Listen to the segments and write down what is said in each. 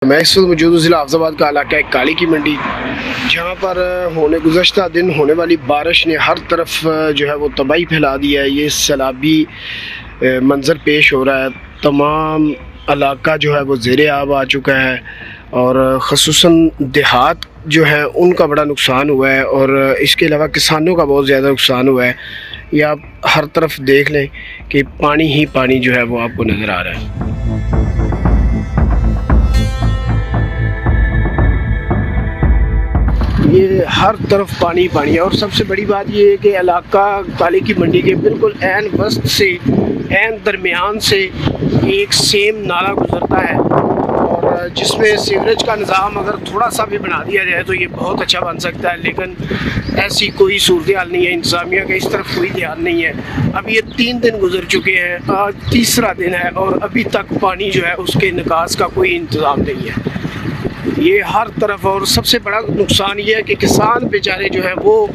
मैं इस वक्त मौजूद ज़िला अफजाबाद का इलाका है काली की मंडी, जहाँ पर गुज़श्ता दिन होने वाली बारिश ने हर तरफ जो है वो तबाही फैला दिया है। ये सैलाबी मंज़र पेश हो रहा है। तमाम इलाका जो है वो ज़ेरे आब आ चुका है और ख़ुसूसन देहात जो है उनका बड़ा नुकसान हुआ है और इसके अलावा किसानों का बहुत ज़्यादा नुकसान हुआ है। ये आप हर तरफ देख लें कि पानी ही पानी जो है वो आपको नज़र आ रहा है। ये हर तरफ पानी पानी है और सबसे बड़ी बात ये है कि इलाका काली की मंडी के बिल्कुल ऐन वस्त से ऐन दरमियान से एक सेम नाला गुजरता है और जिसमें सीवरेज का निज़ाम अगर थोड़ा सा भी बना दिया जाए तो ये बहुत अच्छा बन सकता है, लेकिन ऐसी कोई सूरत हाल नहीं है। इंतज़ामिया का इस तरफ कोई ध्यान नहीं है। अब ये 3 दिन गुजर चुके हैं, आज तीसरा दिन है और अभी तक पानी जो है उसके निकास का कोई इंतज़ाम नहीं है। ये हर तरफ, और सबसे बड़ा नुकसान ये है कि किसान बेचारे जो है वो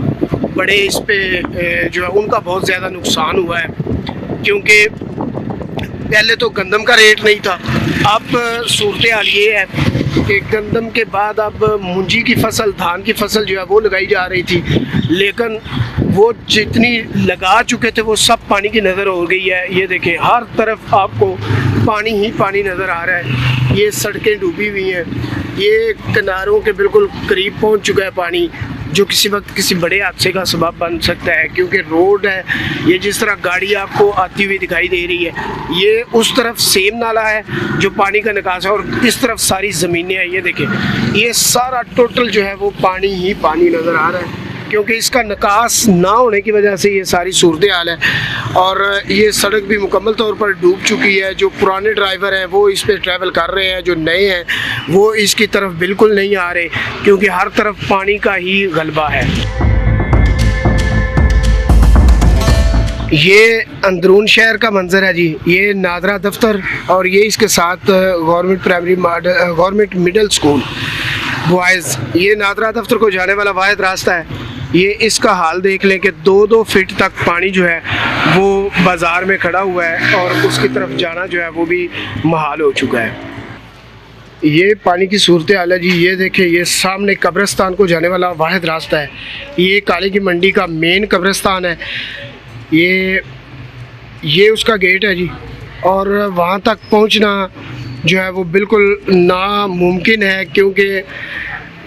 बड़े इस पे जो है उनका बहुत ज़्यादा नुकसान हुआ है, क्योंकि पहले तो गंदम का रेट नहीं था। अब सूरत हाल ये है कि गंदम के बाद अब मुंजी की फसल, धान की फसल जो है वो लगाई जा रही थी, लेकिन वो जितनी लगा चुके थे वो सब पानी की नज़र हो गई है। ये देखें हर तरफ आपको पानी ही पानी नज़र आ रहा है। ये सड़कें डूबी हुई हैं, ये किनारों के बिल्कुल करीब पहुंच चुका है पानी, जो किसी वक्त किसी बड़े हादसे का सबब बन सकता है, क्योंकि रोड है ये जिस तरह गाड़ी आपको आती हुई दिखाई दे रही है, ये उस तरफ सेम नाला है जो पानी का निकास है और इस तरफ सारी ज़मीनें हैं। ये देखें ये सारा टोटल जो है वो पानी ही पानी नज़र आ रहा है, क्योंकि इसका निकास ना होने की वजह से ये सारी सूरत हाल है। और ये सड़क भी मुकम्मल तौर पर डूब चुकी है। जो पुराने ड्राइवर हैं वो इस पे ट्रैवल कर रहे हैं, जो नए हैं वो इसकी तरफ बिल्कुल नहीं आ रहे, क्योंकि हर तरफ पानी का ही गलबा है। ये अंदरून शहर का मंजर है जी। ये नादरा दफ्तर और ये इसके साथ गवर्नमेंट मिडल स्कूल बॉयज़, ये नादरा दफ्तर को जाने वाला वाहिद रास्ता है। ये इसका हाल देख लें कि 2-2 फीट तक पानी जो है वो बाज़ार में खड़ा हुआ है और उसकी तरफ जाना जो है वो भी मुहाल हो चुका है। ये पानी की सूरत हाल है जी। ये देखें ये सामने कब्रिस्तान को जाने वाला वाहिद रास्ता है। ये काली की मंडी का मेन कब्रिस्तान है। ये उसका गेट है जी, और वहाँ तक पहुँचना जो है वो बिल्कुल नामुमकिन है, क्योंकि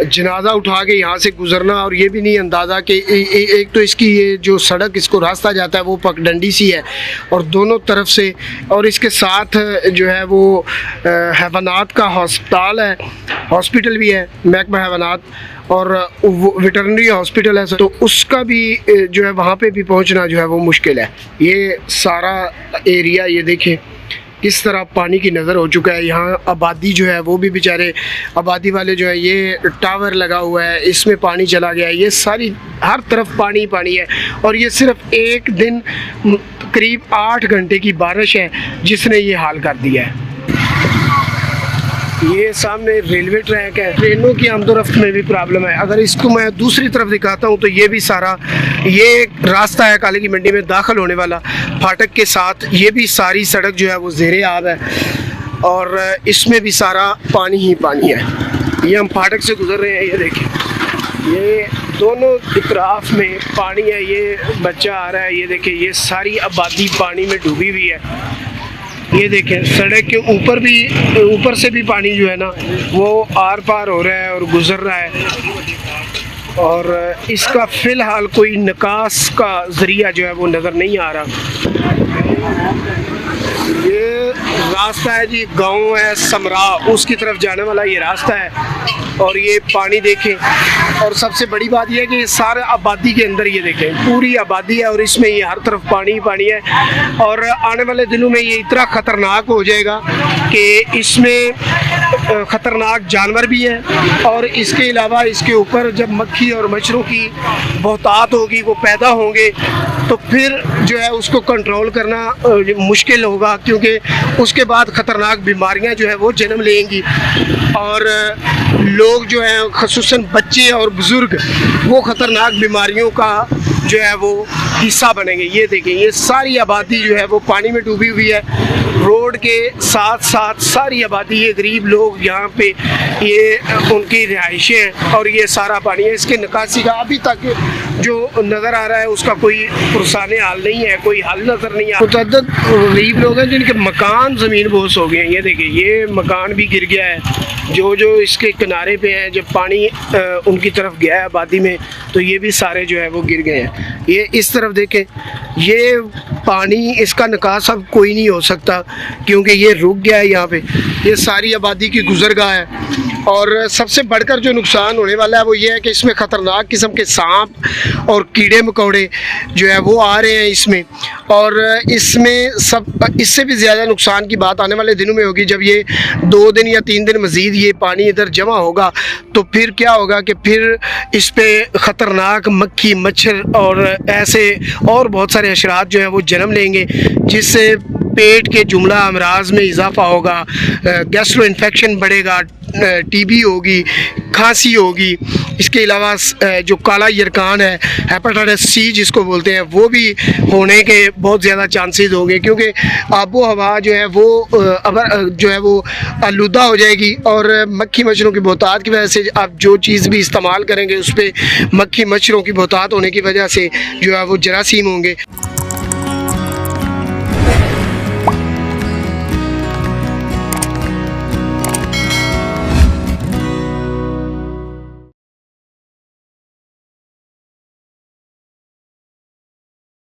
जनाजा उठा के यहाँ से गुज़रना, और ये भी नहीं अंदाज़ा कि एक तो इसकी ये जो सड़क इसको रास्ता जाता है वो पगडंडी सी है और दोनों तरफ से, और इसके साथ जो है वो हैवानात का हॉस्पिटल भी है, महकमा हैवानात, और वेटरनरी हॉस्पिटल है, तो उसका भी जो है वहाँ पे भी पहुँचना जो है वो मुश्किल है। ये सारा एरिया ये देखें किस तरह पानी की नज़र हो चुका है। यहाँ आबादी जो है वो भी बेचारे आबादी वाले जो है, ये टावर लगा हुआ है इसमें पानी चला गया है। ये सारी हर तरफ पानी पानी है और ये सिर्फ एक दिन करीब 8 घंटे की बारिश है जिसने ये हाल कर दिया है। ये सामने रेलवे ट्रैक है, ट्रेनों की आमदोरफ्त में भी प्रॉब्लम है। अगर इसको मैं दूसरी तरफ दिखाता हूँ तो ये भी सारा ये रास्ता है काली की मंडी में दाखिल होने वाला फाटक के साथ, ये भी सारी सड़क जो है वो ज़ेरे आब है और इसमें भी सारा पानी ही पानी है। ये हम फाटक से गुज़र रहे हैं, ये देखें ये दोनों इतराफ में पानी है। ये बच्चा आ रहा है, ये देखें ये सारी आबादी पानी में डूबी हुई है। ये देखें सड़क के ऊपर से भी पानी जो है ना वो आर पार हो रहा है और गुज़र रहा है, और इसका फ़िलहाल कोई निकास का ज़रिया जो है वो नज़र नहीं आ रहा। ये रास्ता है जी, गांव है समरा, उसकी तरफ जाने वाला ये रास्ता है और ये पानी देखें। और सबसे बड़ी बात यह है कि ये सारे आबादी के अंदर ये देखें पूरी आबादी है और इसमें ये हर तरफ पानी ही पानी है, और आने वाले दिनों में ये इतना ख़तरनाक हो जाएगा कि इसमें ख़तरनाक जानवर भी हैं, और इसके अलावा इसके ऊपर जब मक्खी और मच्छरों की बहुतात होगी, वो पैदा होंगे, तो फिर जो है उसको कंट्रोल करना मुश्किल होगा, क्योंकि उसके बाद ख़तरनाक बीमारियां जो है वो जन्म लेंगी और लोग जो हैं ख़ुसूसन बच्चे और बुज़ुर्ग वो ख़तरनाक बीमारियों का जो है वो हिस्सा बनेंगे। ये देखें, ये सारी आबादी जो है वो पानी में डूबी हुई है। रोड के साथ साथ सारी आबादी, ये गरीब लोग यहाँ पे, ये उनकी रिहाइशें हैं और ये सारा पानी है। इसके निकासी का अभी तक जो नज़र आ रहा है उसका कोई पुरसाने हाल नहीं है, कोई हल नज़र नहीं आ रहा। मुतअद्दिद गरीब लोग हैं जिनके मकान ज़मीन बोस हो गए हैं। ये देखिए, ये मकान भी गिर गया है। जो इसके किनारे पे हैं, जब पानी उनकी तरफ गया है आबादी में, तो ये भी सारे जो है वो गिर गए हैं। ये इस तरफ देखें, ये पानी, इसका निकास अब कोई नहीं हो सकता क्योंकि ये रुक गया है यहाँ पे। ये सारी आबादी की गुजरगाह है। और सबसे बढ़कर जो नुकसान होने वाला है वो ये है कि इसमें ख़तरनाक किस्म के सांप और कीड़े मकोड़े जो है वो आ रहे हैं इसमें। और इसमें इससे भी ज़्यादा नुकसान की बात आने वाले दिनों में होगी, जब ये 2 दिन या 3 दिन मज़ीद ये पानी इधर जमा होगा तो फिर क्या होगा कि फिर इस पर ख़तरनाक मक्खी, मच्छर और ऐसे और बहुत सारे हशरात जो हैं वो जन्म लेंगे, जिससे पेट के जुमला अमराज में इजाफा होगा, गैस्ट्रो इन्फेक्शन बढ़ेगा, टीबी होगी, खांसी होगी। इसके अलावा जो काला यरकान है, हेपेटाइटिस सी जिसको बोलते हैं, वो भी होने के बहुत ज़्यादा चांसेस होंगे क्योंकि आबो हवा जो है वो जो है वो आलूदा हो जाएगी। और मक्खी मच्छरों की बहुतात की वजह से आप जो चीज़ भी इस्तेमाल करेंगे उस पर मक्खी मच्छरों की बहुतात होने की वजह से जो है वो जरासीम होंगे।